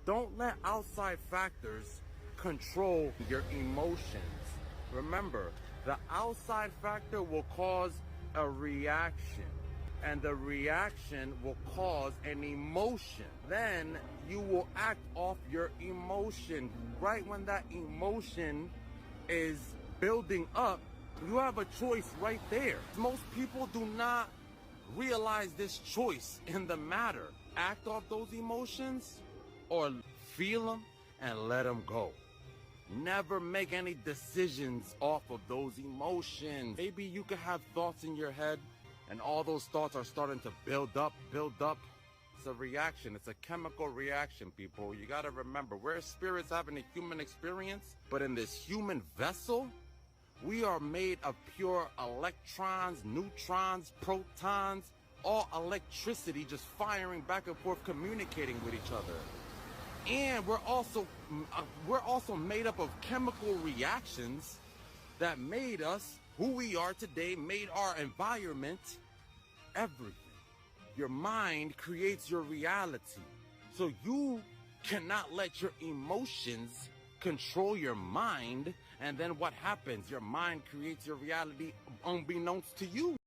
Don't let outside factors control your emotions. Remember, the outside factor will cause a reaction, and the reaction will cause an emotion. Then you will act off your emotion. Right when that emotion is building up, you have a choice right there. Most people do not realize this choice in the matter. Act off those emotions or feel them and let them go. Never make any decisions off of those emotions. Maybe you could have thoughts in your head and all those thoughts are starting to build up. It's a reaction. It's a chemical reaction, people. You gotta remember, we're spirits having a human experience, but in this human vessel, we are made of pure electrons, neutrons, protons, all electricity just firing back and forth, communicating with each other. And we're also made up of chemical reactions that made us who we are today, made our environment, everything. Your mind creates your reality. So you cannot let your emotions control your mind, and then what happens? Your mind creates your reality unbeknownst to you.